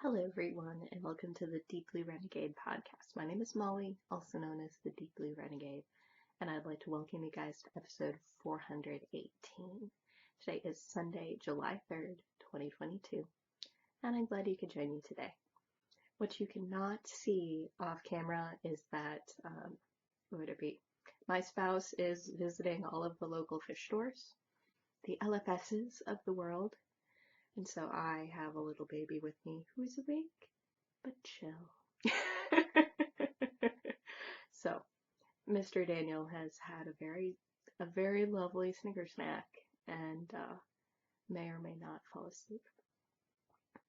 Hello, everyone, and welcome to the Deeply Renegade podcast. My name is Molly, also known as the Deeply Renegade, and I'd like to welcome you guys to episode 418. Today is Sunday, July 3rd, 2022, and I'm glad you could join me today. What you cannot see off camera is that, what would it be? My spouse is visiting all of the local fish stores, the LFSs of the world, and so I have a little baby with me who's awake but chill. So, Mr. Daniel has had a very lovely Snicker snack and may or may not fall asleep.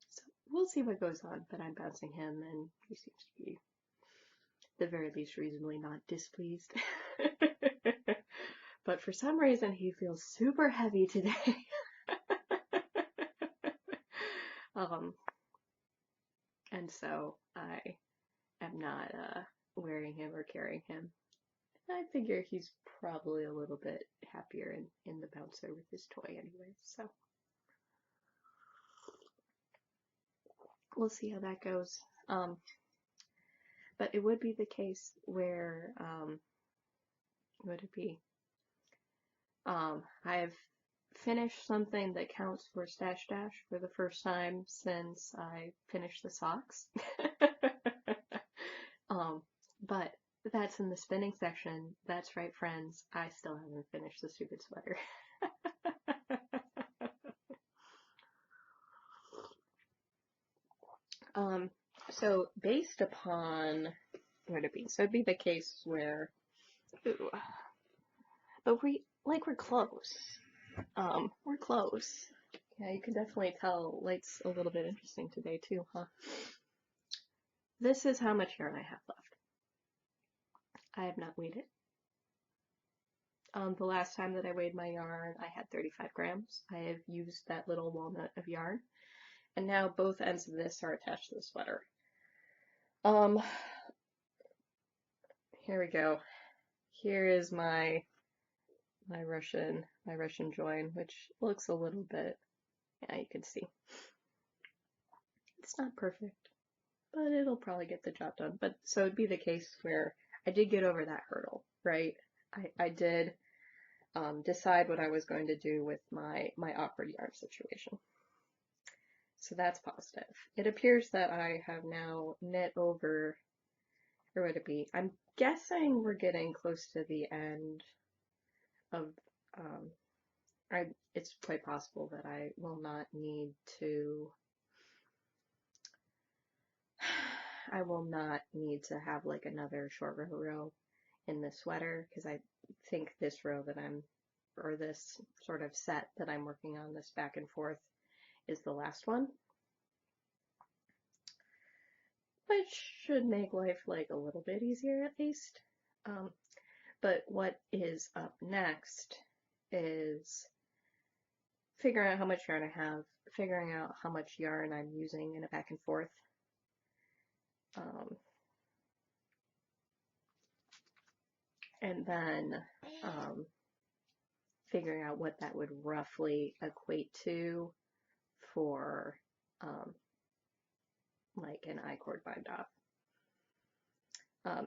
So we'll see what goes on, but I'm bouncing him and he seems to be, at the very least, reasonably not displeased. But for some reason, he feels super heavy today. And so I am not wearing him or carrying him. I figure he's probably a little bit happier in the bouncer with his toy anyway, so we'll see how that goes. But it would be the case where, would it be? I've finished something that counts for Stash Dash for the first time since I finished the socks. But that's in the spinning section. That's right, friends. I still haven't finished the stupid sweater. So based upon what it'd be, so it'd be the case where, ooh, but we're close. We're close. Yeah, you can definitely tell light's a little bit interesting today too, huh? This is how much yarn I have left. I have not weighed it. The last time that I weighed my yarn, I had 35 grams. I have used that little walnut of yarn, and now both ends of this are attached to the sweater. Here we go. Here is my Russian join, which looks a little bit, yeah, you can see. It's not perfect, but it'll probably get the job done. But so it'd be the case where I did get over that hurdle, right? I did decide what I was going to do with my awkward yarn situation. So that's positive. It appears that I have now knit over, or would it be? I'm guessing we're getting close to the end of, it's quite possible that I will not need to, have like another short row in the sweater, because I think this row that or this sort of set that I'm working on, this back and forth, is the last one. Which should make life like a little bit easier at least. But what is up next is figuring out how much yarn I have, figuring out how much yarn I'm using in a back and forth. And then figuring out what that would roughly equate to for like an I-cord bind off.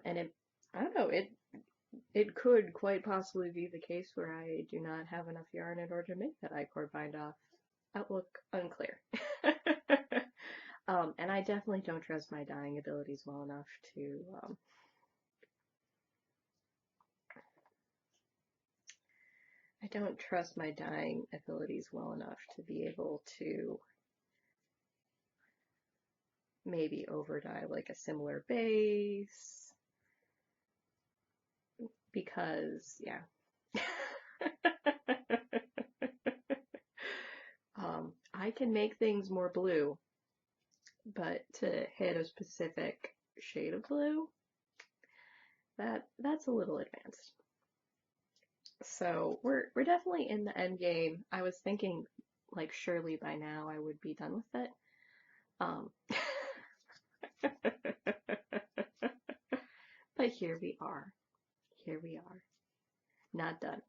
And I don't know, it could quite possibly be the case where I do not have enough yarn in order to make that I-cord bind off. Outlook unclear. And I definitely don't trust my dyeing abilities well enough to be able to maybe over dye like a similar base, because yeah. I can make things more blue, but to hit a specific shade of blue, that's a little advanced. So we're definitely in the end game. I was thinking like surely by now I would be done with it. But here we are. Not done.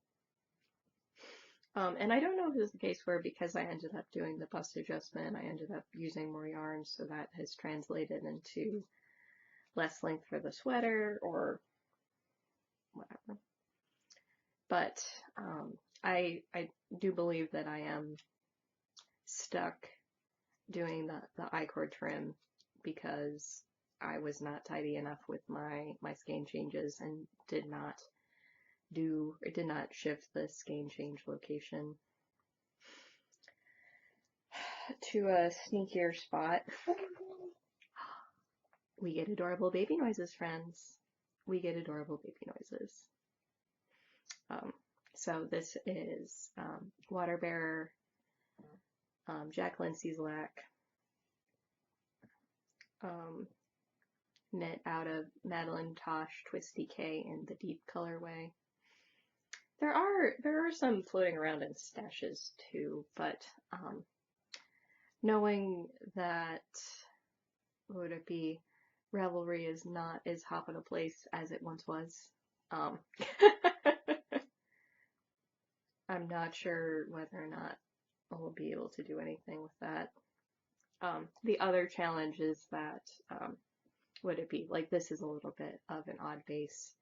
And I don't know if it was the case where because I ended up doing the bust adjustment, I ended up using more yarn, so that has translated into less length for the sweater or whatever. But I do believe that I am stuck doing the I-cord trim because I was not tidy enough with my skein changes and did not shift the skein change location to a sneakier spot. We get adorable baby noises, friends. We get adorable baby noises. So this is Water Bearer, Jacqueline Cieslak, knit out of Madeline Tosh Twisty K in the deep colorway. There are some floating around in stashes too, but knowing that, what would it be, Ravelry is not as hop in a place as it once was, I'm not sure whether or not I'll be able to do anything with that. The other challenge is that, would it be, like, this is a little bit of an odd base.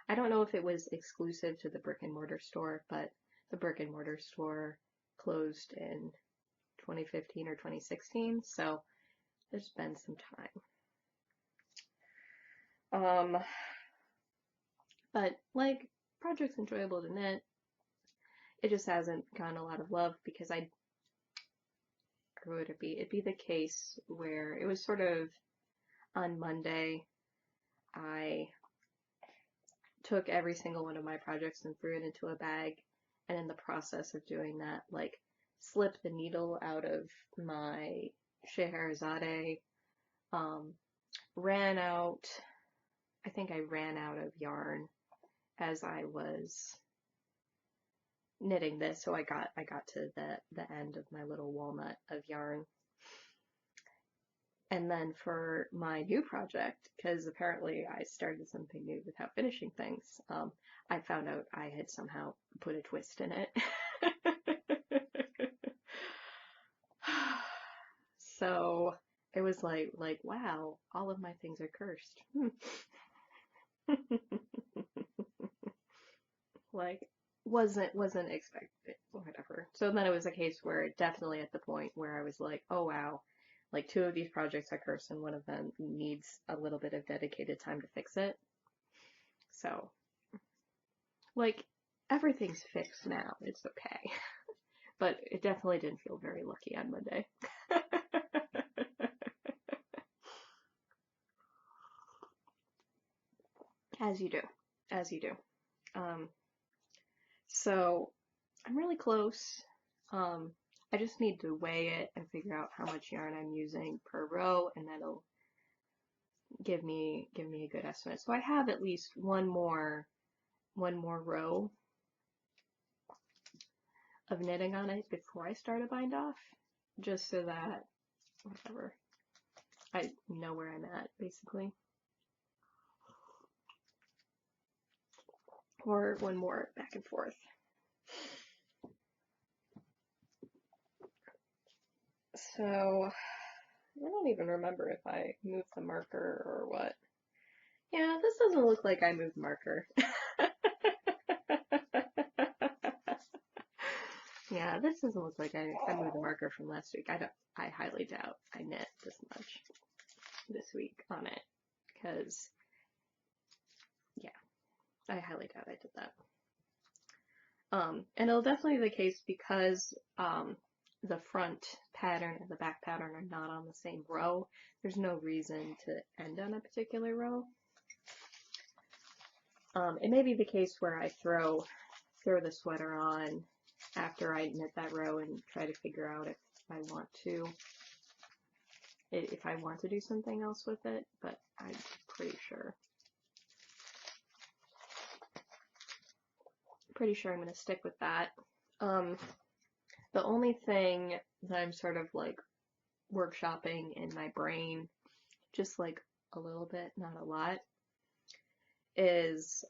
I don't know if it was exclusive to the brick and mortar store, but the brick and mortar store closed in 2015 or 2016, so there's been some time. But like, project's enjoyable to knit. It just hasn't gotten a lot of love because or would it be? It'd be the case where it was sort of on Monday, I took every single one of my projects and threw it into a bag, and in the process of doing that, like, slipped the needle out of my Scheherazade, ran out, I think I ran out of yarn as I was knitting this, so I got to the end of my little walnut of yarn. And then for my new project, because apparently I started something new without finishing things, I found out I had somehow put a twist in it. So it was like, wow, all of my things are cursed. Like, wasn't expected, whatever. So then it was a case where definitely at the point where I was like, oh wow, like 2 of these projects are cursed and one of them needs a little bit of dedicated time to fix it. So, like, everything's fixed now. It's okay. But it definitely didn't feel very lucky on Monday. As you do. As you do. So I'm really close. I just need to weigh it and figure out how much yarn I'm using per row, and that'll give me a good estimate. So I have at least one more row of knitting on it before I start a bind off, just so that, whatever, I know where I'm at, basically. Or one more back and forth. So I don't even remember if I moved the marker or what. Yeah, this doesn't look like I moved the marker. Yeah, this doesn't look like I moved the marker from last week. I highly doubt I knit this much this week on it, because, yeah, I highly doubt I did that. And it'll definitely be the case because the front pattern and the back pattern are not on the same row. There's no reason to end on a particular row. It may be the case where I throw the sweater on after I knit that row and try to figure out if I want to do something else with it, but I'm pretty sure. I'm going to stick with that. The only thing that I'm sort of like workshopping in my brain, just like a little bit, not a lot, is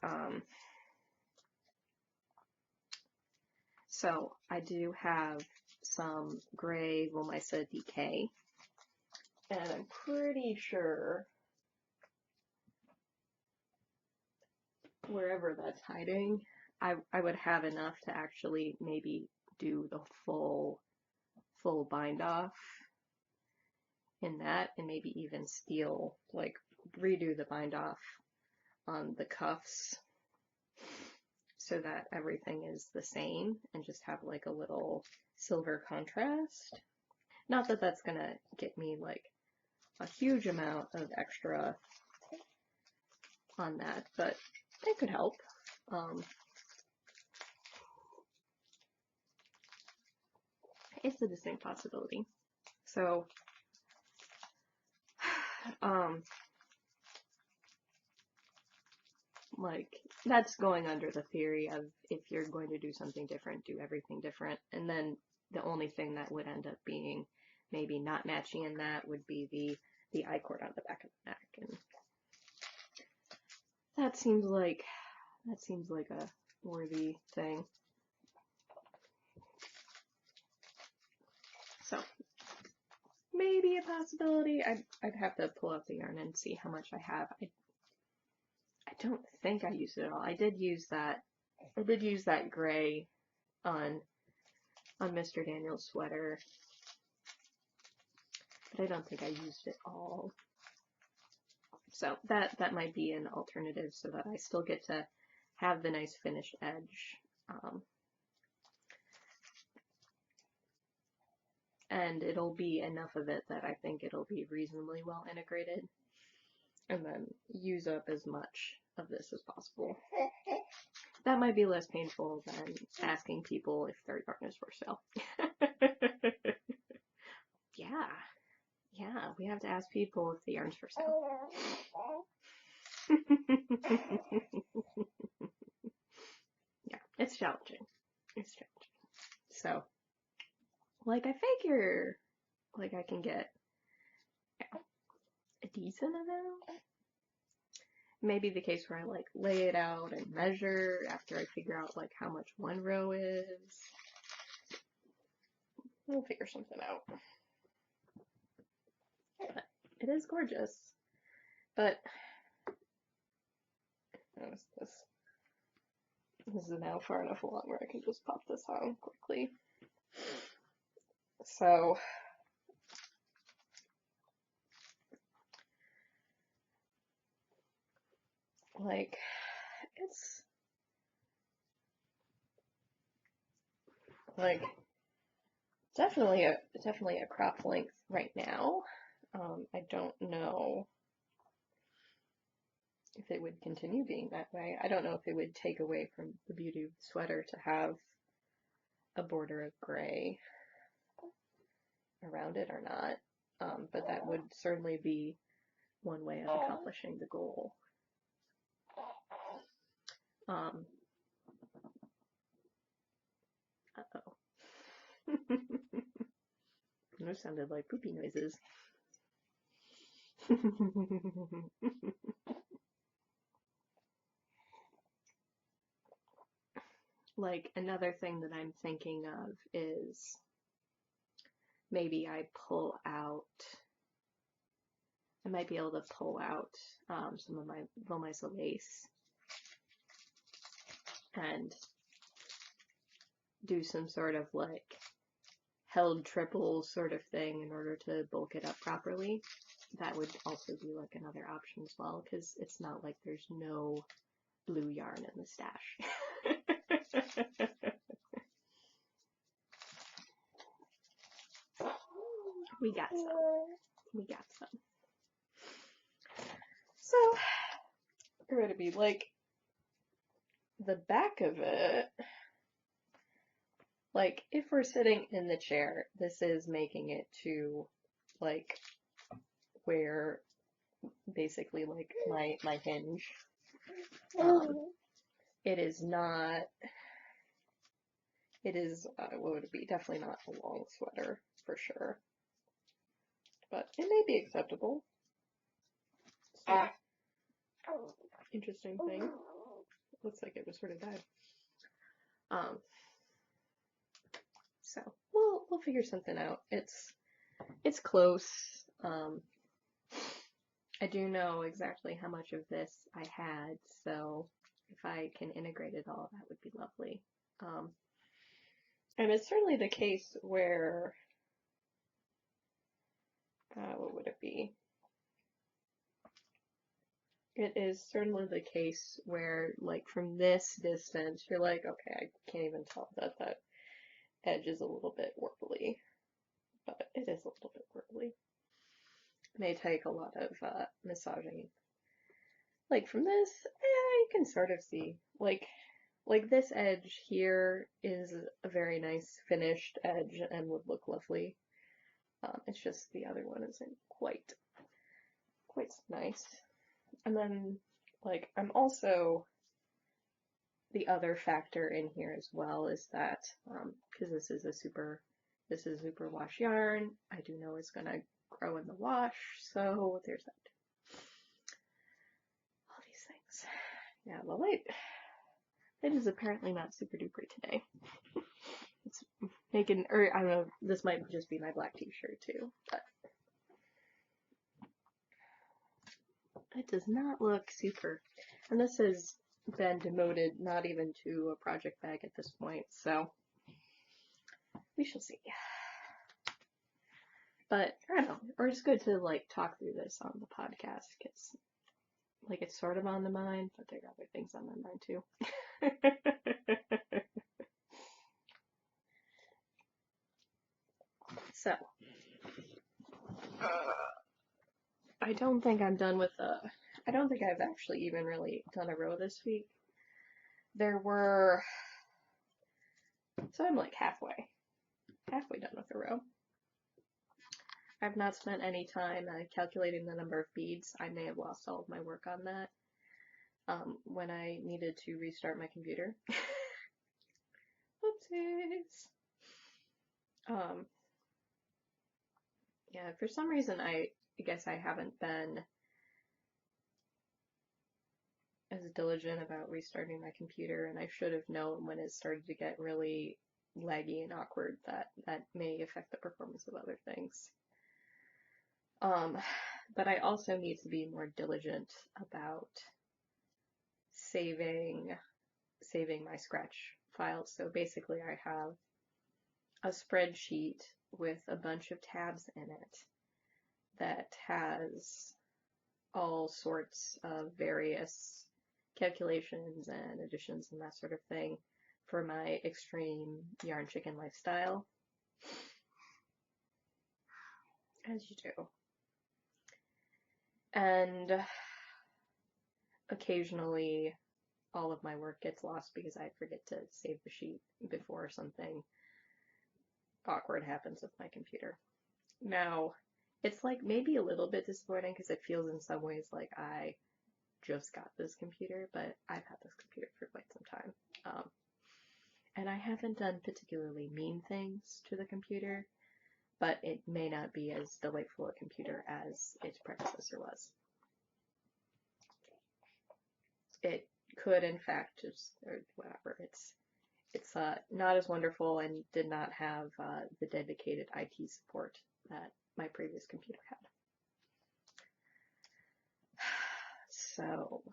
So I do have some gray Lomisa DK, and I'm pretty sure wherever that's hiding, I would have enough to actually maybe do the full bind off in that, and maybe even steal, like redo the bind off on the cuffs so that everything is the same and just have like a little silver contrast. Not that that's gonna get me like a huge amount of extra on that, but it could help. It's a distinct possibility. So, like, that's going under the theory of if you're going to do something different, do everything different. And then the only thing that would end up being maybe not matching in that would be the I-cord on the back of the neck. And that seems like a worthy thing. So maybe a possibility. I'd have to pull out the yarn and see how much I have. I don't think I used it all. I did use that gray on Mr. Daniel's sweater, but I don't think I used it all. So that might be an alternative so that I still get to have the nice finished edge. And it'll be enough of it that I think it'll be reasonably well integrated, and then use up as much of this as possible. That might be less painful than asking people if their yarn is for sale. Yeah, we have to ask people if the yarn's for sale. Yeah, it's challenging. It's challenging. So, like, I figure, like, I can get a decent amount. Maybe the case where I, like, lay it out and measure after I figure out, like, how much one row is. We'll figure something out. But it is gorgeous. But, notice this. This is now far enough along where I can just pop this on quickly. So, like, it's like definitely a crop length right now. I don't know if it would continue being that way. I don't know if it would take away from the beauty of the sweater to have a border of gray around it or not. But that would certainly be one way of accomplishing the goal. Uh-oh. Those sounded like poopy noises. Like, another thing that I'm thinking of is maybe I might be able to pull out some of my Lomisa lace and do some sort of like held triple sort of thing in order to bulk it up properly. That would also be like another option as well, because it's not like there's no blue yarn in the stash. We got some. So, we're going to be like, the back of it, like, if we're sitting in the chair, this is making it to, like, where, basically, like, my hinge. It is not, it is, what would it be? Definitely not a long sweater, for sure. But it may be acceptable. So, interesting thing. Looks like it was sort of dead. So we'll figure something out. It's close. I do know exactly how much of this I had, so if I can integrate it all, that would be lovely. And it's certainly the case where, what would it be? It is certainly the case where, like, from this distance, you're like, okay, I can't even tell that that edge is a little bit warbly, but it is a little bit warbly. It may take a lot of massaging. Like, from this, you can sort of see, like this edge here is a very nice finished edge and would look lovely. It's just the other one isn't quite nice. And then, like, I'm also, the other factor in here as well is that, because this is super wash yarn, I do know it's gonna grow in the wash, so there's that. All these things. Yeah, the light is apparently not super duper today. It's making, or I don't know, this might just be my black t-shirt too, but it does not look super. And this has been demoted not even to a project bag at this point, so we shall see. But I don't know, or it's good to like talk through this on the podcast because like it's sort of on the mind, but there are other things on my mind too. So I don't think I'm done with I don't think I've actually even really done a row this week. There were, so I'm like halfway done with a row. I've not spent any time calculating the number of beads. I may have lost all of my work on that when I needed to restart my computer. Whoopsies. Yeah, for some reason I guess I haven't been as diligent about restarting my computer, and I should have known when it started to get really laggy and awkward that that may affect the performance of other things. But I also need to be more diligent about saving my Scratch files. So basically I have a spreadsheet with a bunch of tabs in it that has all sorts of various calculations and additions and that sort of thing for my extreme yarn chicken lifestyle. As you do. And occasionally all of my work gets lost because I forget to save the sheet before something awkward happens with my computer. Now, it's like maybe a little bit disappointing because it feels in some ways like I just got this computer, but I've had this computer for quite some time. And I haven't done particularly mean things to the computer, but it may not be as delightful a computer as its predecessor was. It could, in fact, just, or whatever, it's not as wonderful and did not have the dedicated IT support that my previous computer had. So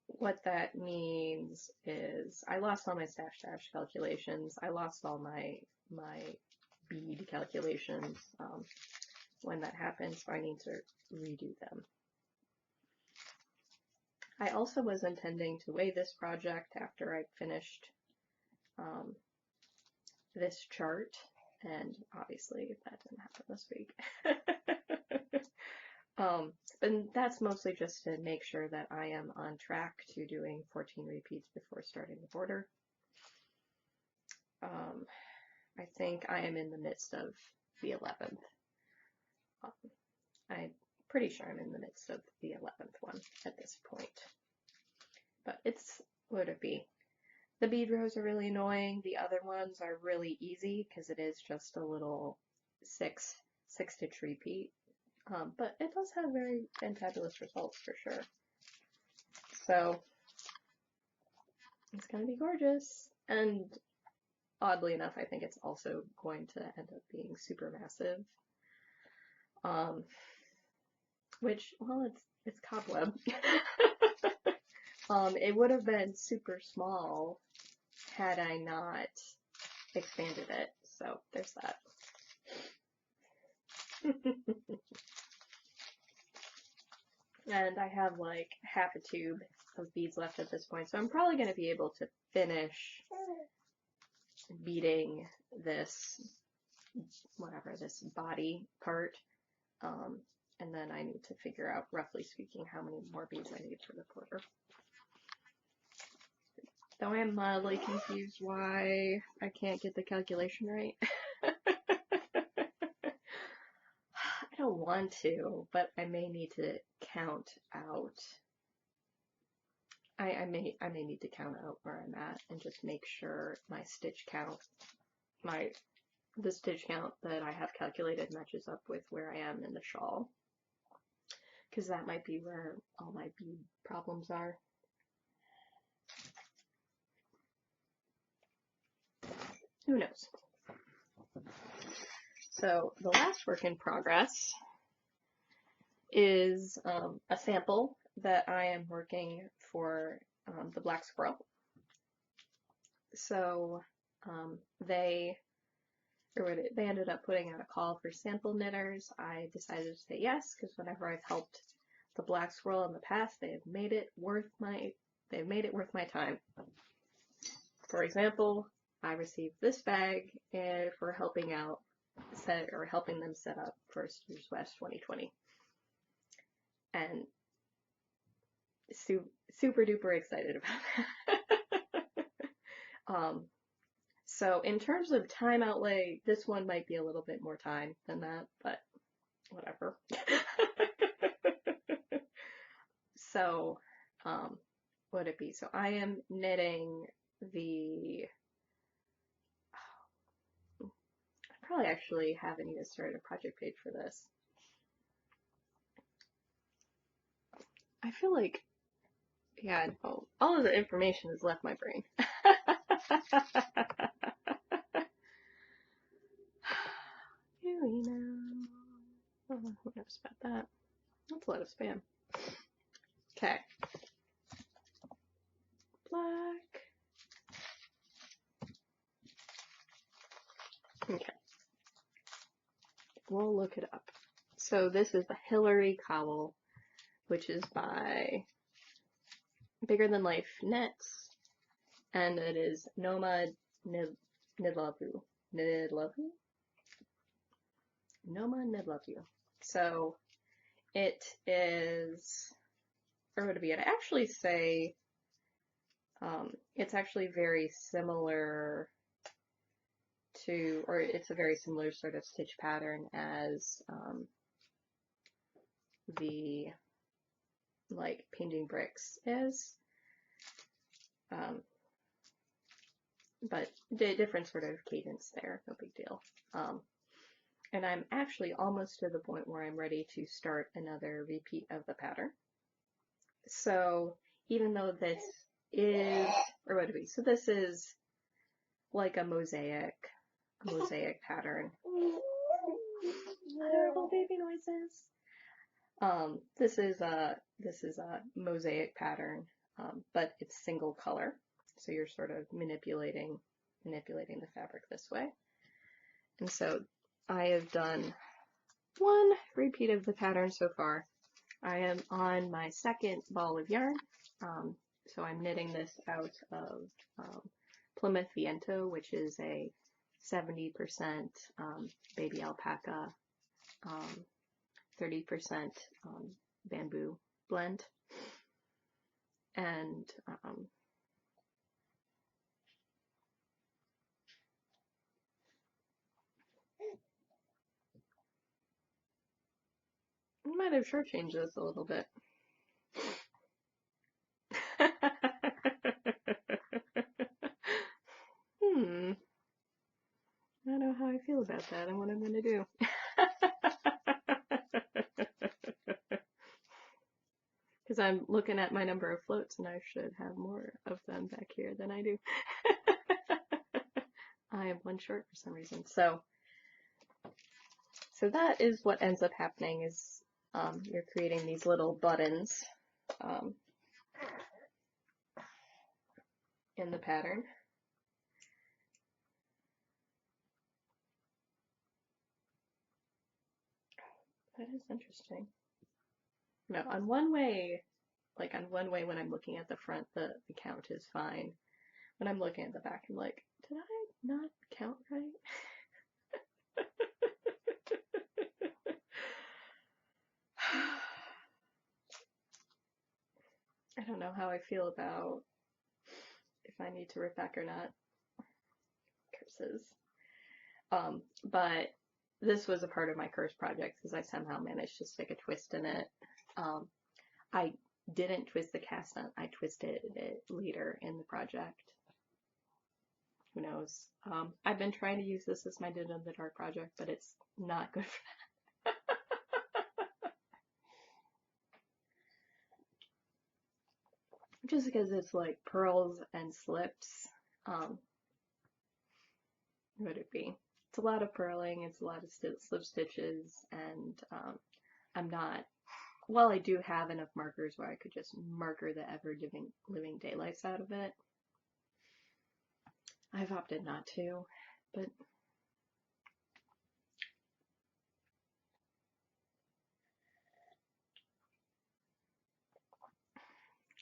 what that means is I lost all my stash calculations. I lost all my bead calculations when that happened, so I need to redo them. I also was intending to weigh this project after I finished this chart, and obviously that didn't happen this week. And that's mostly just to make sure that I am on track to doing 14 repeats before starting the border. I think I am in the midst of the 11th. I'm pretty sure I'm in the midst of the 11th one at this point. But it's, what would it be? The bead rows are really annoying. The other ones are really easy because it is just a little 6-stitch repeat. But it does have very fantabulous results for sure. So it's going to be gorgeous. And oddly enough, I think it's also going to end up being super massive. Um, which, well, it's cobweb. It would have been super small had I not expanded it. So there's that. And I have like half a tube of beads left at this point, so I'm probably going to be able to finish beading this, whatever, this body part. Um, and then I need to figure out, roughly speaking, how many more beads I need for the quarter. Though I am mildly confused why I can't get the calculation right. I don't want to, but I may need to count out. I may need to count out where I'm at and just make sure my stitch count, the stitch count that I have calculated matches up with where I am in the shawl. Because that might be where all my bead problems are. Who knows? So the last work in progress is a sample that I am working for the Black Squirrel. So they ended up putting out a call for sample knitters. I decided to say yes because whenever I've helped the Black Squirrel in the past, they have made it worth my time. For example, I received this bag for helping them set up for Students West 2020, and super duper excited about that. So in terms of time outlay, this one might be a little bit more time than that, but whatever. So, what would it be? So I am knitting I probably actually haven't even started a project page for this. I feel like, yeah, no, all of the information has left my brain. Here we know. Oh, who knows about that? That's a lot of spam. Okay. Black. Okay. We'll look it up. So this is the Hillary Cowell, which is by Bigger Than Life Knits, and it is Noma Nidlavu. Noma Nidlavu. So it is, or would it be? I'd actually say it's actually very similar to, or it's a very similar sort of stitch pattern as the like painting bricks is, but different sort of cadence there, no big deal. And I'm actually almost to the point where I'm ready to start another repeat of the pattern. So even though this is, or what would it be? So this is like a mosaic pattern. Adorable baby noises. This is a mosaic pattern, but it's single color. So you're sort of manipulating the fabric this way. And so I have done one repeat of the pattern so far. I am on my second ball of yarn. So I'm knitting this out of Plymouth Viento, which is a 70% baby alpaca, 30% bamboo blend. And I might have shortchanged this a little bit. I don't know how I feel about that and what I'm going to do. Because I'm looking at my number of floats and I should have more of them back here than I do. I am one short for some reason. So that is what ends up happening is you're creating these little buttons um, in the pattern. That is interesting. No, on one way, when I'm looking at the front, the count is fine. When I'm looking at the back, I'm like, did I not count right? I don't know how I feel about if I need to rip back or not. Curses. But this was a part of my curse project because I somehow managed to stick a twist in it. I didn't twist the cast on, I twisted it later in the project. Who knows? I've been trying to use this as my Did in the Dark project, but it's not good for that. Just because it's like pearls and slips. What would it be? It's a lot of purling, it's a lot of slip stitches, and I'm not, while I do have enough markers where I could just marker the ever living daylights out of it, I've opted not to, but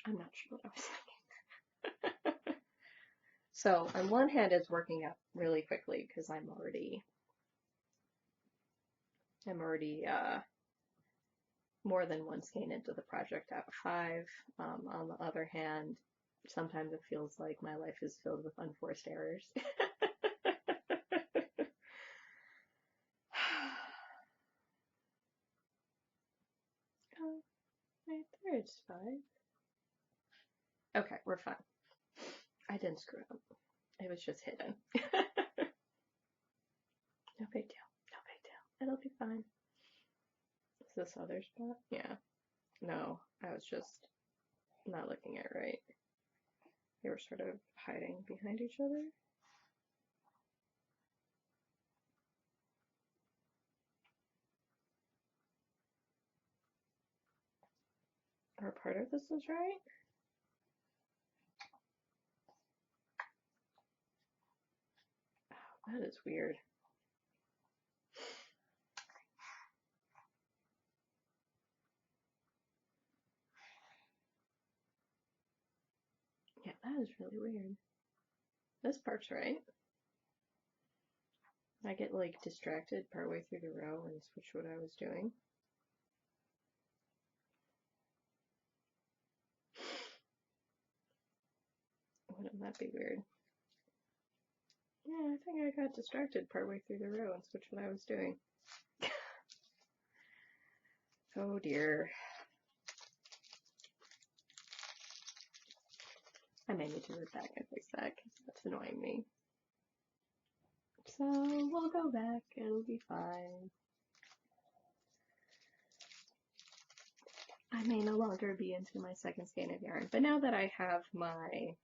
I'm not sure what I was thinking. So on one hand, it's working out really quickly because I'm already more than one skein into the project out of 5. On the other hand, sometimes it feels like my life is filled with unforced errors. Oh, right there it's 5. Okay, we're fine. I didn't screw up. It was just hidden. No big deal. No big deal. It'll be fine. Is this other spot? Yeah. No, I was just not looking at it right. They were sort of hiding behind each other. Or part of this is right? Oh, that is weird. Yeah, that is really weird. This part's right. I get like distracted partway through the row and switch what I was doing. Wouldn't that be weird? Yeah, I think I got distracted partway through the row and switched what I was doing. Oh dear. I may need to root back and fix that because that's annoying me. So we'll go back, it'll be fine. I may no longer be into my second skein of yarn, but now that I have my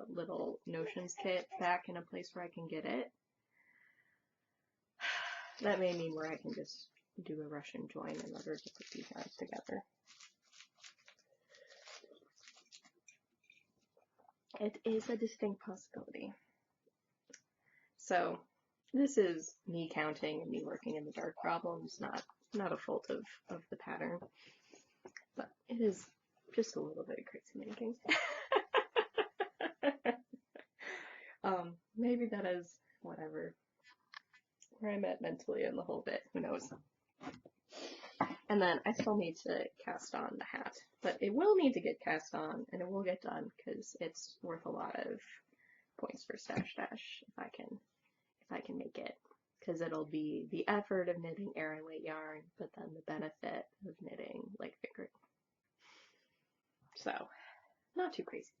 little notions kit back in a place where I can get it, that may mean where I can just do a Russian join in order to put these yarns together. It is a distinct possibility. So this is me counting and me working in the dark problems, not a fault of the pattern, but it is just a little bit of crazy making. Maybe that is whatever, where I'm at mentally in the whole bit, who knows. And then I still need to cast on the hat, but it will need to get cast on and it will get done because it's worth a lot of points for Stash Dash if I can make it, because it'll be the effort of knitting air and weight yarn, but then the benefit of knitting like fingering. So not too crazy.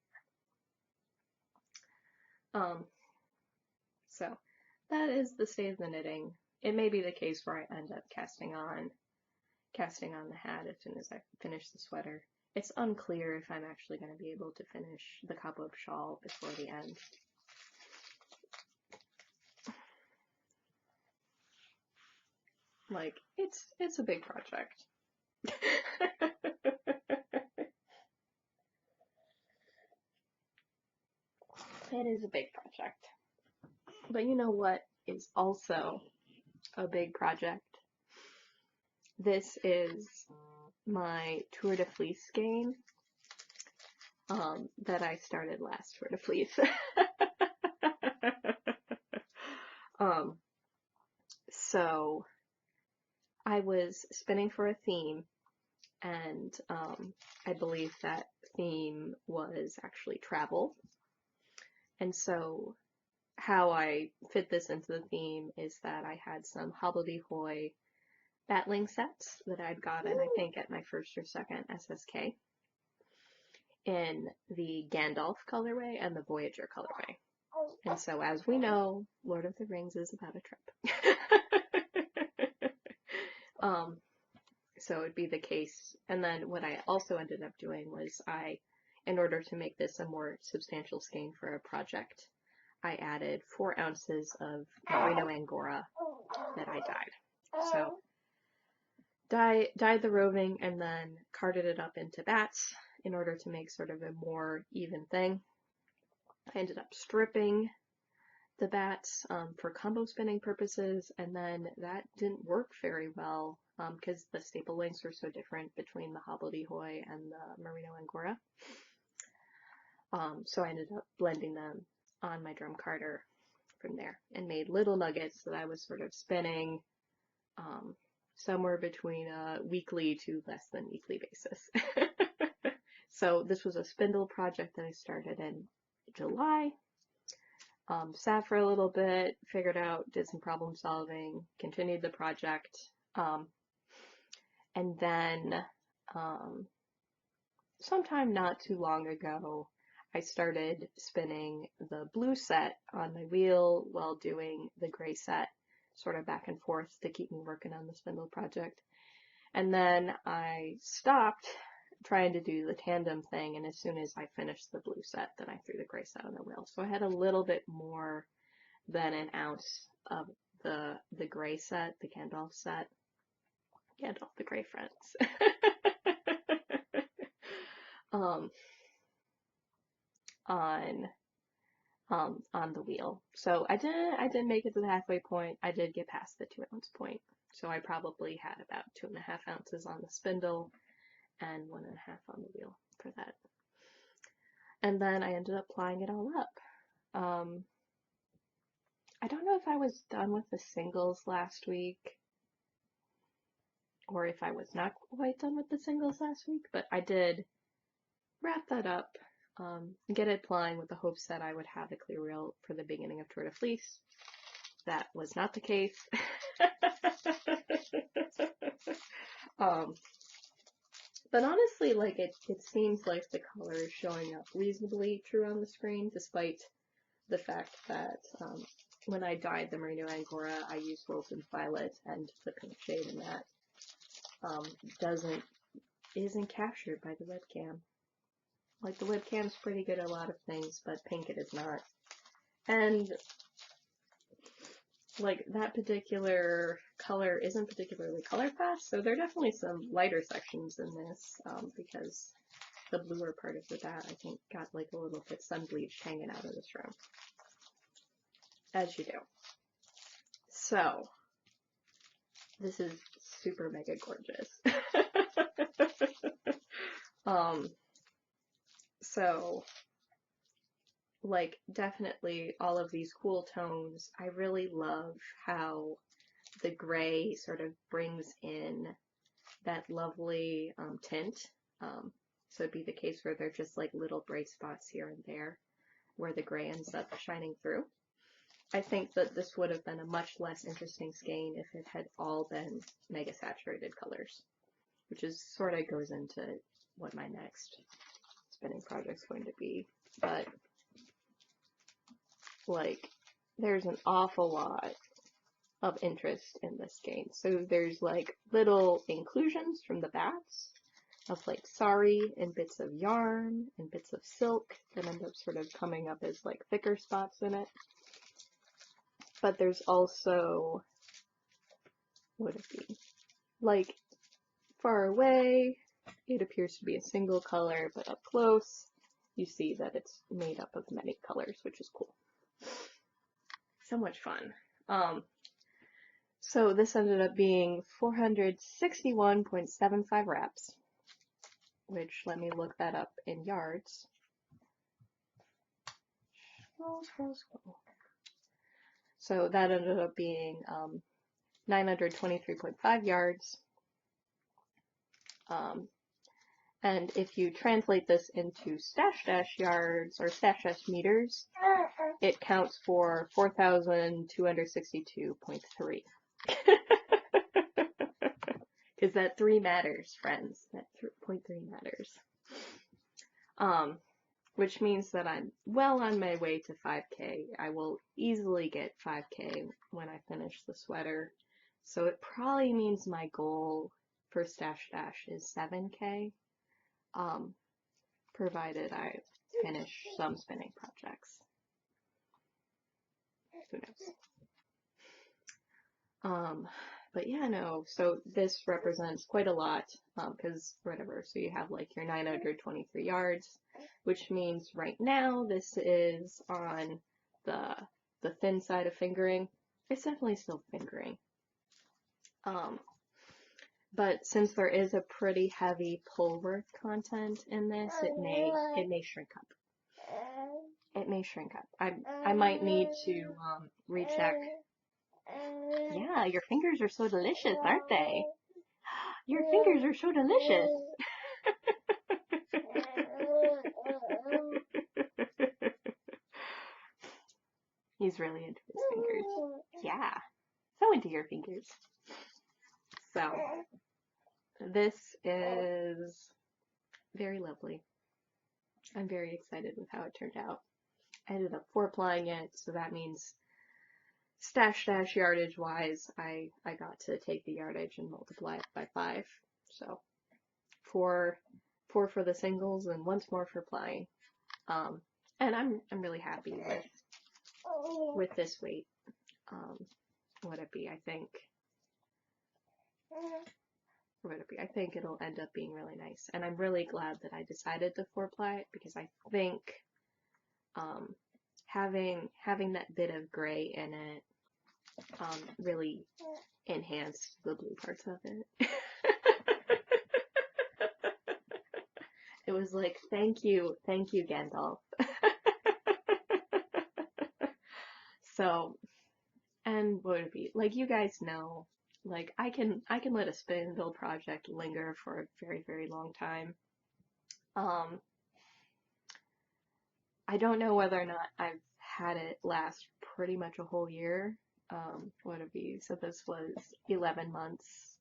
So that is the state of the knitting. It may be the case where I end up casting on the hat as soon as I finish the sweater. It's unclear if I'm actually going to be able to finish the cobweb shawl before the end. Like, it's a big project. It is a big project. But you know what is also a big project? This is my Tour de Fleece game that I started last Tour de Fleece. um, so I was spinning for a theme, and I believe that theme was actually travel. And so how I fit this into the theme is that I had some hobbledehoy battling sets that I'd gotten, I think, at my first or second SSK in the Gandalf colorway and the Voyager colorway. And so, as we know, Lord of the Rings is about a trip. So it'd be the case. And then what I also ended up doing was in order to make this a more substantial skein for a project, I added 4 ounces of merino angora that I dyed. So dyed the roving and then carded it up into bats in order to make sort of a more even thing. I ended up stripping the bats for combo spinning purposes, and then that didn't work very well because the staple lengths were so different between the hobbledehoy and the merino angora. So I ended up blending them on my drum carder from there and made little nuggets that I was sort of spinning somewhere between a weekly to less than weekly basis. So this was a spindle project that I started in July. Sat for a little bit, figured out, did some problem solving, continued the project, and then sometime not too long ago, I started spinning the blue set on my wheel while doing the gray set, sort of back and forth to keep me working on the spindle project. And then I stopped trying to do the tandem thing, and as soon as I finished the blue set, then I threw the gray set on the wheel. So I had a little bit more than an ounce of the gray set, the Gandalf set. Gandalf the Grey Friends. On the wheel. So I didn't make it to the halfway point. I did get past the 2-ounce point. So I probably had about 2.5 ounces on the spindle and 1.5 on the wheel for that. And then I ended up plying it all up. I don't know if I was done with the singles last week or if I was not quite done with the singles last week, but I did wrap that up, get it plying with the hopes that I would have a clear reel for the beginning of Tour de Fleece. That was not the case. But honestly, like it seems like the color is showing up reasonably true on the screen, despite the fact that when I dyed the merino angora, I used Wilson's Violet, and the pink shade in that isn't captured by the webcam. Like, the webcam's pretty good at a lot of things, but pink it is not. And like, that particular color isn't particularly color fast, so there are definitely some lighter sections in this, because the bluer part of the bat, I think, got like a little bit sun bleached hanging out of this room. As you do. So, this is super mega gorgeous. So, like, definitely all of these cool tones. I really love how the gray sort of brings in that lovely tint. So it'd be the case where they're just like little bright spots here and there where the gray ends up shining through. I think that this would have been a much less interesting skein if it had all been mega saturated colors, which is sort of goes into what my next spinning project's going to be. But like, there's an awful lot of interest in this skein. So there's like little inclusions from the bats, like sari and bits of yarn and bits of silk that end up sort of coming up as like thicker spots in it. But there's also, what would it be? Like far away, it appears to be a single color, but up close, you see that it's made up of many colors, which is cool. So much fun. So this ended up being 461.75 wraps, which, let me look that up in yards. So that ended up being 923.5 yards. And if you translate this into stash yards or stash meters, it counts for 4,262.3. Because that 3 matters, friends. That 0.3 matters. Which means that I'm well on my way to 5K. I will easily get 5K when I finish the sweater. So it probably means my goal for Stash is 7K, provided I finish some spinning projects. Who knows? But yeah, no, so this represents quite a lot, because whatever, so you have like your 923 yards, which means right now this is on the thin side of fingering. It's definitely still fingering. But since there is a pretty heavy pull work content in this, it may shrink up. It may shrink up. I might need to recheck. Yeah, your fingers are so delicious, aren't they? Your fingers are so delicious. He's really into his fingers. Yeah, so into your fingers. So, this is very lovely. I'm very excited with how it turned out. I ended up 4-plying it, so that means stash yardage wise, I got to take the yardage and multiply it by 5. So 4 for the singles and once more for plying. And I'm really happy with this weight. What it be? I think it'll end up being really nice. And I'm really glad that I decided to 4-ply it, because I think having that bit of gray in it really enhanced the blue parts of it. It was like, thank you, Gandalf. So, and what would it be? Like, you guys know, like, I can let a spindle project linger for a very, very long time. I don't know whether or not I've had it last pretty much a whole year. What would it be? So this was 11 months.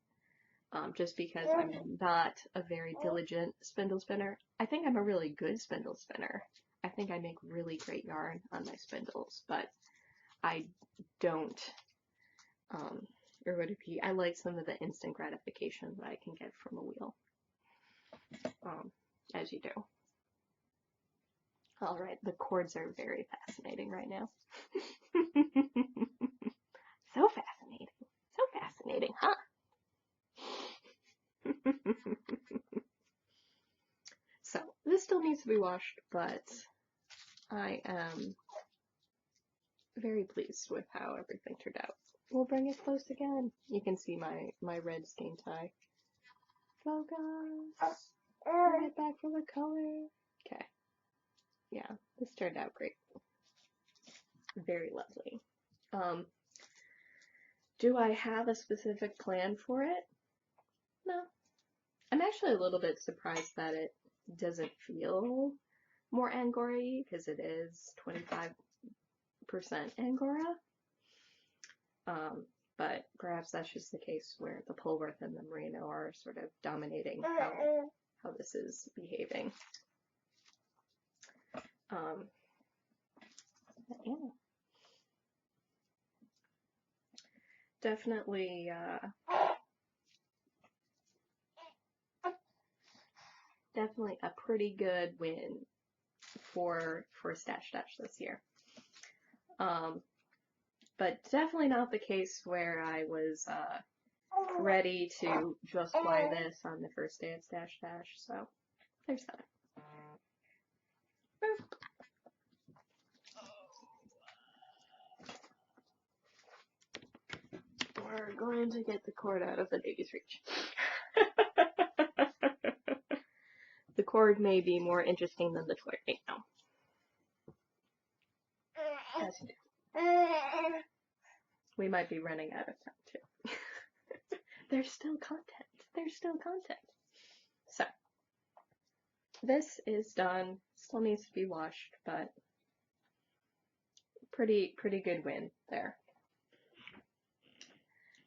Just because I'm not a very diligent spindle spinner. I think I'm a really good spindle spinner. I think I make really great yarn on my spindles, but I don't, or would it be, I like some of the instant gratification that I can get from a wheel, as you do. Alright, the cords are very fascinating right now. So fascinating, huh? So, this still needs to be washed, but I am very pleased with how everything turned out. We'll bring it close again. You can see my red skein tie. Focus. Bring it back for the color. Okay. Yeah, this turned out great. Very lovely. Do I have a specific plan for it? No. I'm actually a little bit surprised that it doesn't feel more Angora-y, because it is 25% Angora. But perhaps that's just the case where the Polworth and the Merino are sort of dominating how this is behaving. Yeah. Definitely, definitely a pretty good win for Stash Dash this year. But definitely not the case where I was ready to just fly this on the first day of Stash Dash, so there's that. We're going to get the cord out of the baby's reach. The cord may be more interesting than the toy right now. As you do. We might be running out of time too. There's still content. There's still content. So, this is done. Still needs to be washed, but pretty good win there.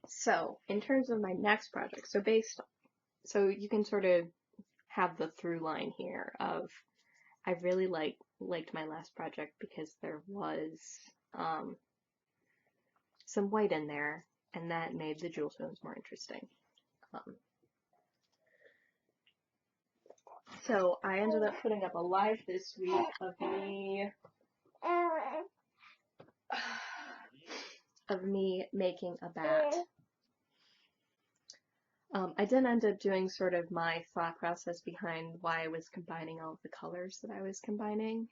So, in terms of my next project, so you can sort of have the through line here of I really liked my last project because there was some white in there, and that made the jewel tones more interesting. So I ended up putting up a live this week of me making a bat. I didn't end up doing sort of my thought process behind why I was combining all of the colors that I was combining.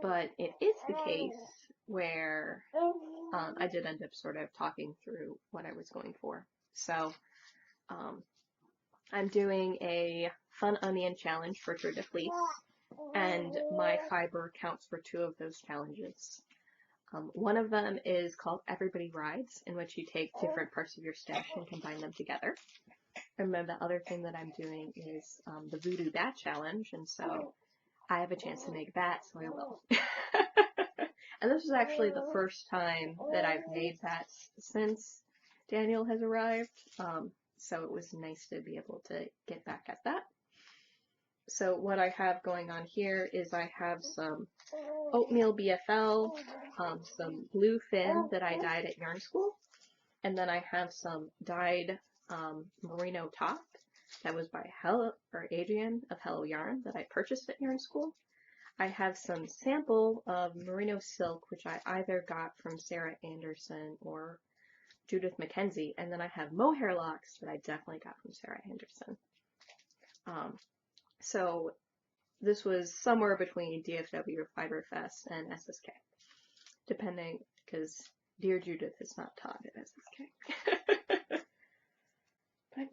But it is the case where I did end up sort of talking through what I was going for. So I'm doing a Fun Onion challenge for Tour de Fleece, and my fiber counts for 2 of those challenges. One of them is called Everybody Rides, in which you take different parts of your stash and combine them together. And then the other thing that I'm doing is the Voodoo Bat Challenge, and so I have a chance to make that, so I will. And this is actually the first time that I've made bats since Daniel has arrived, so it was nice to be able to get back at that. So what I have going on here is I have some oatmeal BFL, some blue fin that I dyed at yarn school, and then I have some dyed merino top that was by Adrian of Hello Yarn that I purchased at yarn school. I have some sample of merino silk, which I either got from Sarah Anderson or Judith McKenzie, and then I have mohair locks that I definitely got from Sarah Anderson. So this was somewhere between DFW Fiberfest and SSK, depending, because Dear Judith is not taught at SSK. But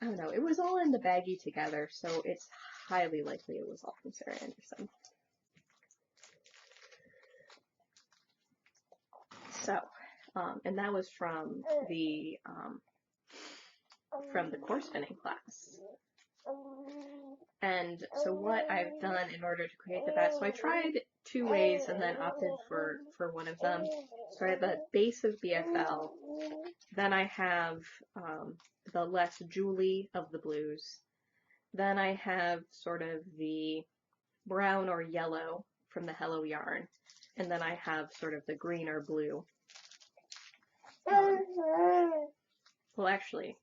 I don't know, it was all in the baggie together, so it's highly likely it was all from Sarah Anderson. So, and that was from the core spinning class. And so what I've done in order to create the bat, so I tried 2 ways and then opted for one of them. So I have a base of BFL, then I have the less jewelly of the blues, then I have sort of the brown or yellow from the Hello Yarn, and then I have sort of the green or blue. Well, actually,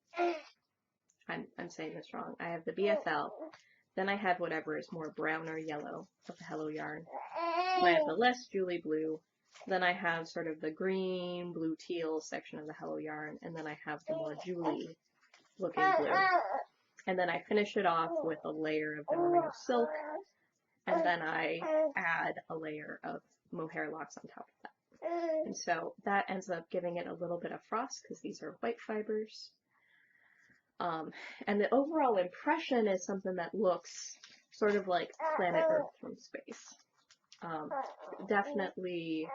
I'm saying this wrong. I have the BFL, then I have whatever is more brown or yellow of the Hello Yarn. Then I have the less jewelly blue, then I have sort of the green, blue, teal section of the Hello Yarn, and then I have the more jewelly looking blue. And then I finish it off with a layer of the merino silk, and then I add a layer of mohair locks on top of that. And so that ends up giving it a little bit of frost, because these are white fibers. And the overall impression is something that looks sort of like planet Earth from space. Definitely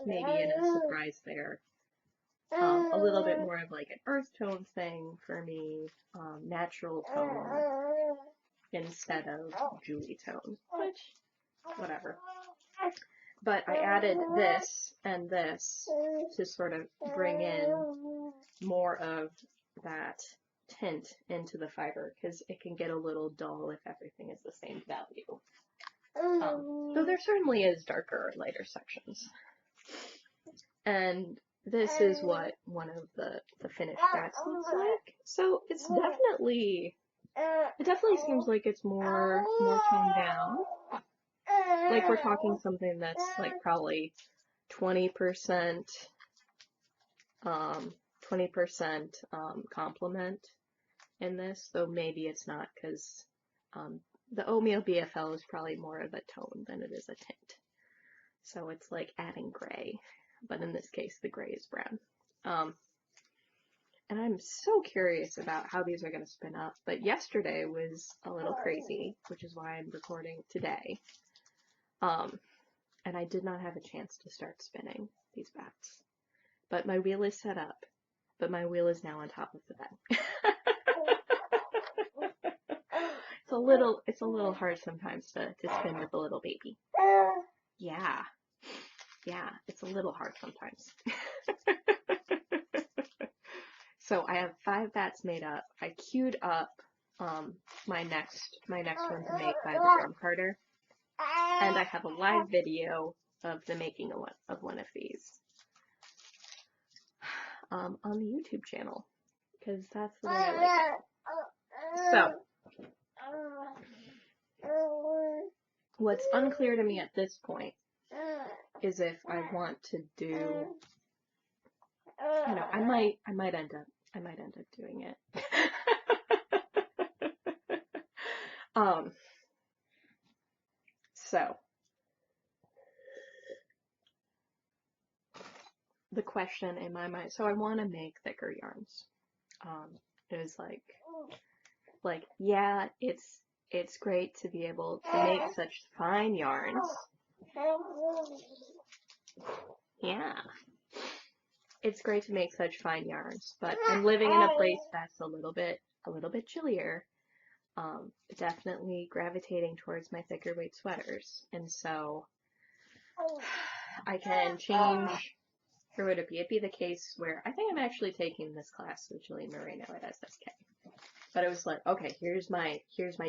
maybe in a surprise there. A little bit more of like an earth tone thing for me, natural tone instead of jewelry tone, which, whatever. But I added this and this to sort of bring in more of that tint into the fiber, because it can get a little dull if everything is the same value. Though there certainly is darker or lighter sections. And this is what one of the finished bats looks like. So it's definitely, it definitely seems like it's more toned down. Like we're talking something that's like probably 20%, 20% complement in this, though maybe it's not, because the oatmeal BFL is probably more of a tone than it is a tint. So it's like adding gray, but in this case the gray is brown. And I'm so curious about how these are going to spin up, but yesterday was a little crazy, which is why I'm recording today. And I did not have a chance to start spinning these bats. But my wheel is set up, but my wheel is now on top of the bed. It's a little hard sometimes to spin with a little baby. Yeah, it's a little hard sometimes. So I have 5 bats made up. I queued up my next one to make by the drum carter, and I have a live video of the making of one of these on the YouTube channel, because that's the way I like it. So what's unclear to me at this point is if I want to do, you know, I might end up doing it. So the question in my mind, so I want to make thicker yarns. It was like, yeah, it's great to be able to make such fine yarns. Yeah. It's great to make such fine yarns, but I'm living in a place that's a little bit chillier. Definitely gravitating towards my thicker weight sweaters, and so I can change, or would it be the case where I think I'm actually taking this class with Julie Moreno at SSK. But it was like, okay, here's my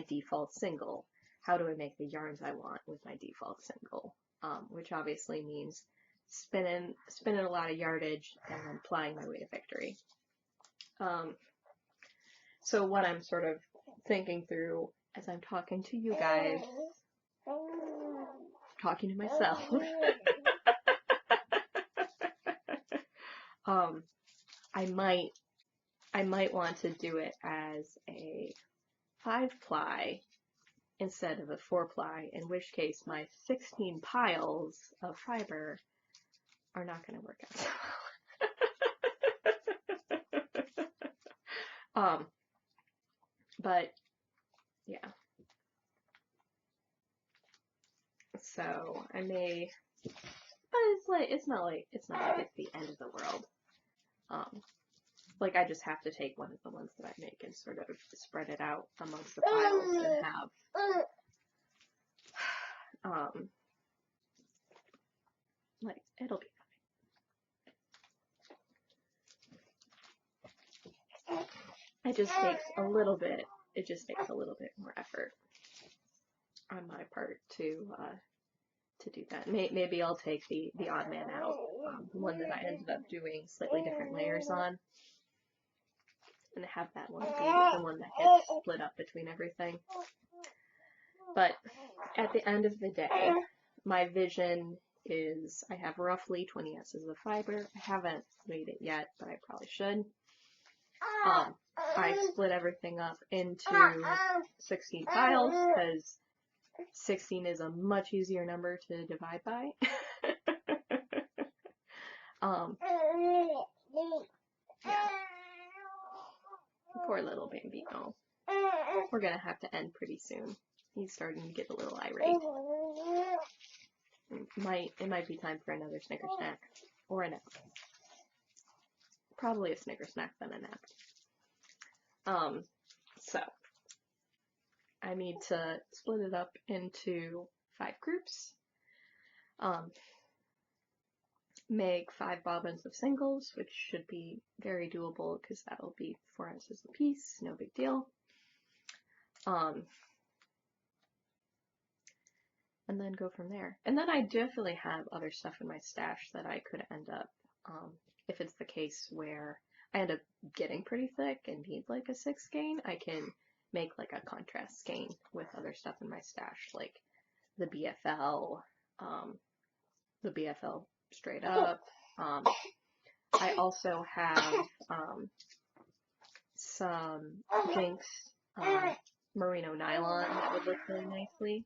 default single. How do I make the yarns I want with my default single? Which obviously means spinning a lot of yardage and then applying my way to victory. So what I'm sort of thinking through as I'm talking to you guys, talking to myself, I might want to do it as a 5-ply instead of a 4-ply, in which case my 16 piles of fiber are not going to work out so well. But yeah. So I may, but it's not like it's the end of the world. Like I just have to take one of the ones that I make and sort of spread it out amongst the piles and have like it'll be fine. It just takes a little bit more effort on my part to do that. Maybe I'll take the odd man out, the one that I ended up doing slightly different layers on, and have that one be the one that gets split up between everything. But at the end of the day, my vision is I have roughly 20 S's of fiber. I haven't weighed it yet, but I probably should. I split everything up into 16 piles because 16 is a much easier number to divide by. Yeah. Poor little Bambino. We're gonna have to end pretty soon. He's starting to get a little irate. It might be time for another Snicker snack. Or a nap. Probably a Snicker snack than a nap. So I need to split it up into 5 groups. Make 5 bobbins of singles, which should be very doable because that'll be 4 ounces a piece, no big deal. And then go from there. And then I definitely have other stuff in my stash that I could end up if it's the case where I end up getting pretty thick and need like a 6 skein, I can make like a contrast skein with other stuff in my stash, like the BFL, the BFL straight up. I also have some Jinx merino nylon that would look really nicely.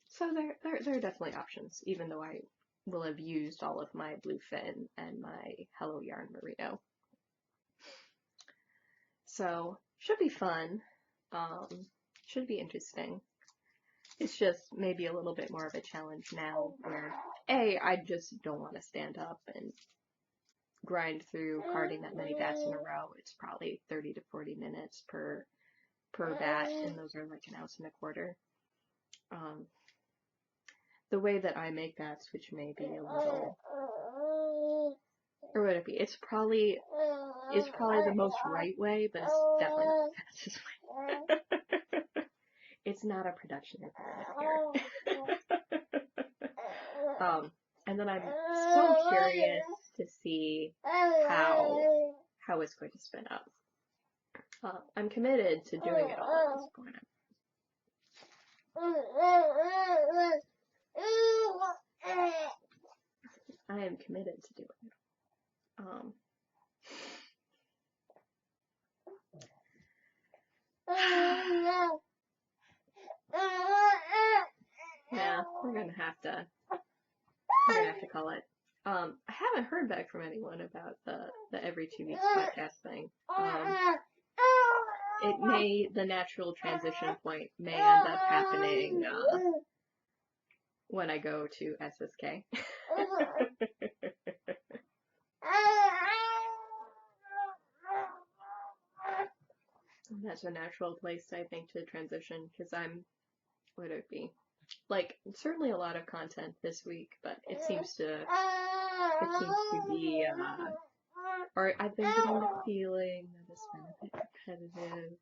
So there are definitely options, even though I will have used all of my bluefin and my Hello Yarn merino. So should be fun. Should be interesting. It's just maybe a little bit more of a challenge now where I just don't want to stand up and grind through carding that many bats in a row. It's probably 30 to 40 minutes per bat, and those are like an ounce and a quarter. The way that I make bats, which may be a little, or would it be? It's probably the most right way, but it's definitely not the fastest way. It's not a production environment here. And then I'm so curious to see how it's going to spin up. I'm committed to doing it all at this point. I am committed to doing it. Yeah, we're gonna have to call it. I haven't heard back from anyone about the every 2 weeks podcast thing. The natural transition point may end up happening when I go to SSK. That's a natural place, I think, to transition, because would it be? Like, certainly a lot of content this week, but it seems to be, or I've been getting the feeling that it's been a bit repetitive,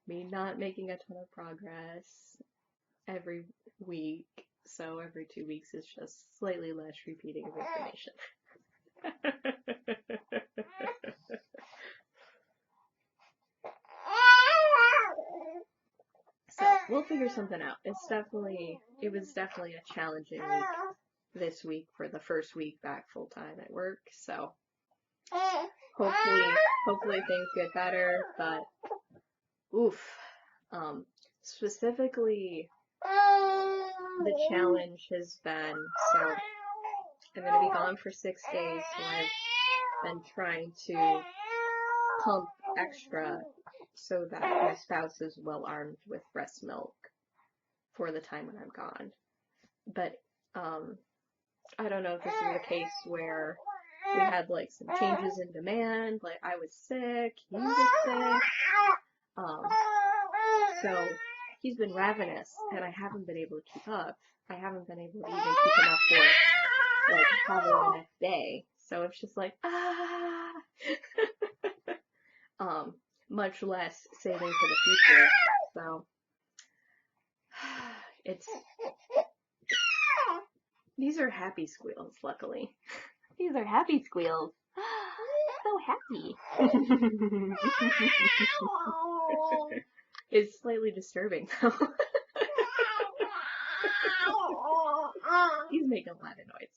me not making a ton of progress every week, so every 2 weeks is just slightly less repeating of information. So we'll figure something out. It was definitely a challenging week this week for the first week back full time at work. So hopefully things get better. But oof, specifically the challenge has been, so I'm gonna be gone for 6 days, so I've been trying to pump extra so that my spouse is well armed with breast milk for the time when I'm gone. But I don't know if this is a case where we had like some changes in demand, like I was sick, he was sick, so he's been ravenous and I haven't been able to keep up. I haven't been able to even keep him up for like probably the next day, so it's just like much less saving for the future. So these are happy squeals, luckily. These are happy squeals. So happy. It's slightly disturbing though. He's making a lot of noise.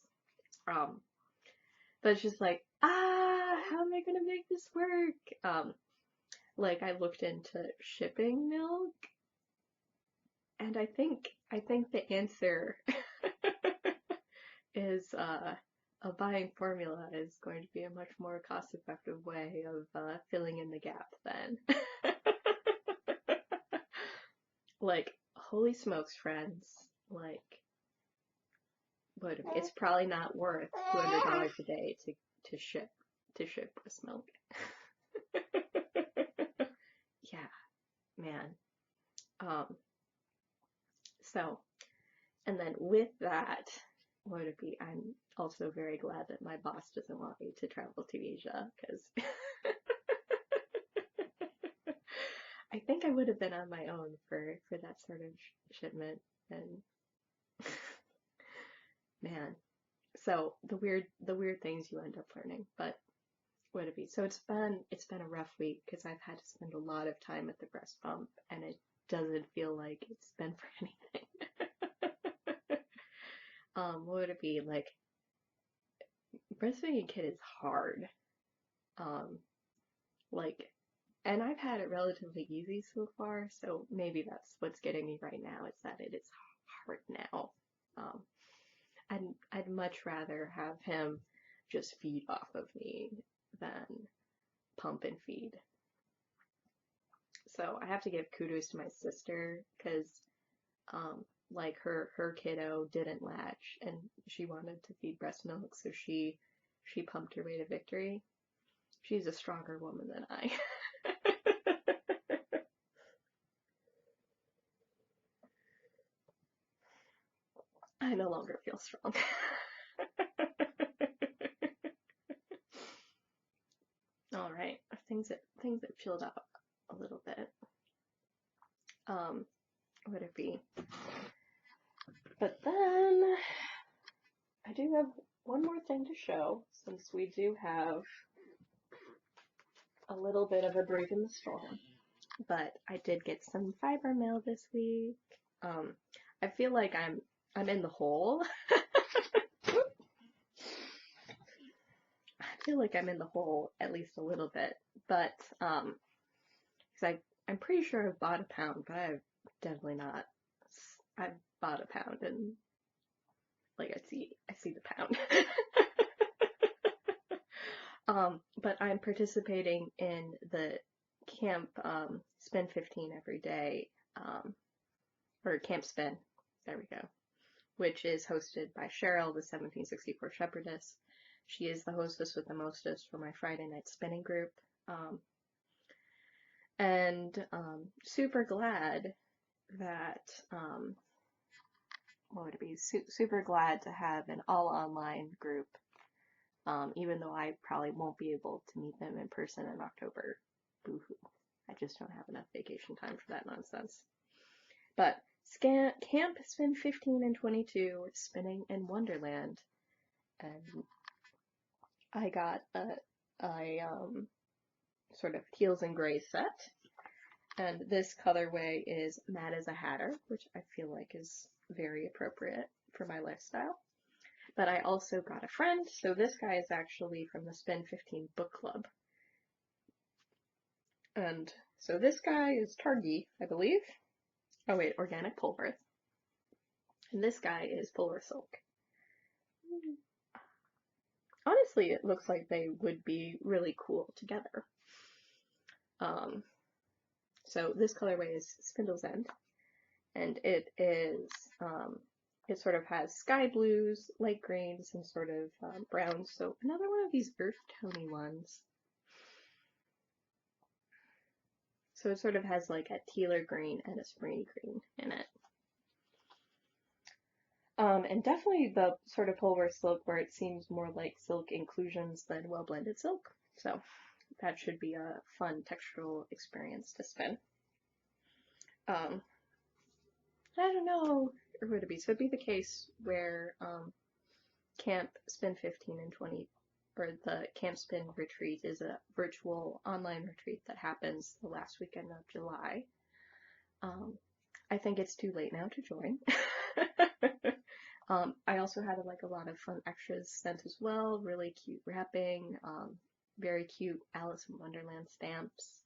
But it's just like, how am I gonna make this work? Like I looked into shipping milk, and I think the answer is buying formula is going to be a much more cost-effective way of filling in the gap then. Like, holy smokes, friends! Like, it's probably not worth $200 a day to ship breast milk. Yeah, man. So, and then with that, I'm also very glad that my boss doesn't want me to travel to Asia, because I think I would have been on my own for that sort of shipment, and man. So the weird things you end up learning, but would it be? So it's been a rough week because I've had to spend a lot of time at the breast pump, and it doesn't feel like it's been for anything. What would it be like? Breastfeeding a kid is hard. Um, like, and I've had it relatively easy so far, so maybe that's what's getting me right now, is that it is hard now. Um, I'd much rather have him just feed off of me than pump and feed. So I have to give kudos to my sister because like her kiddo didn't latch and she wanted to feed breast milk, so she pumped her way to victory. She's a stronger woman than I. I no longer feel strong. All right, things that chilled out a little bit. Would it be? But then I do have one more thing to show, since we do have a little bit of a break in the storm. But I did get some fiber mail this week. I feel like I'm in the hole. I feel like I'm in the hole at least a little bit, but because I'm pretty sure I've bought a pound, but I've definitely not. I've bought a pound and like I see the pound. But I'm participating in the camp Spin 15 every day, or Camp Spin, there we go, which is hosted by Cheryl, the 1764 Shepherdess. She is the hostess with the mostest for my Friday night spinning group. And super glad that, what would it be? Super glad to have an all online group, even though I probably won't be able to meet them in person in October. Boo-hoo. I just don't have enough vacation time for that nonsense. But Camp Spin 15 and 22, Spinning in Wonderland, and I got a sort of teals and grays set, and this colorway is Mad as a Hatter, which I feel like is very appropriate for my lifestyle. But I also got a friend, so this guy is actually from the Spin 15 book club. And so this guy is Targi, I believe. Oh wait, Organic Pulverth. And this guy is Polar Silk. Honestly, it looks like they would be really cool together. So this colorway is Spindle's End, and it is, it sort of has sky blues, light greens, and sort of browns. So another one of these earth tony ones. So it sort of has like a tealer green and a springy green in it. And definitely the sort of pulver silk where it seems more like silk inclusions than well-blended silk. So that should be a fun textural experience to spin. I don't know, or would it be? So it'd be the case where Camp Spin 15 and 20, or the Camp Spin retreat, is a virtual online retreat that happens the last weekend of July. I think it's too late now to join. I also had like a lot of fun extras sent as well, really cute wrapping, very cute Alice in Wonderland stamps.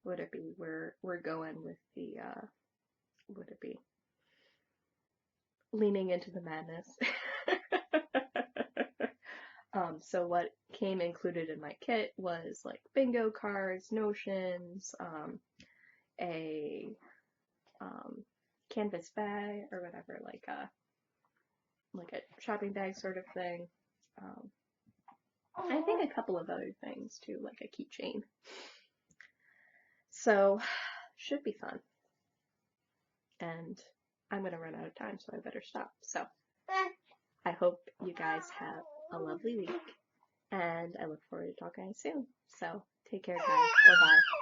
Would it be? We're going with the would it be? Leaning into the madness. So what came included in my kit was like bingo cards, notions, a canvas bag or whatever, like a shopping bag sort of thing. I think a couple of other things too, like a keychain. So should be fun. And I'm gonna run out of time, so I better stop. So I hope you guys have a lovely week, and I look forward to talking soon. So take care, guys. Bye bye.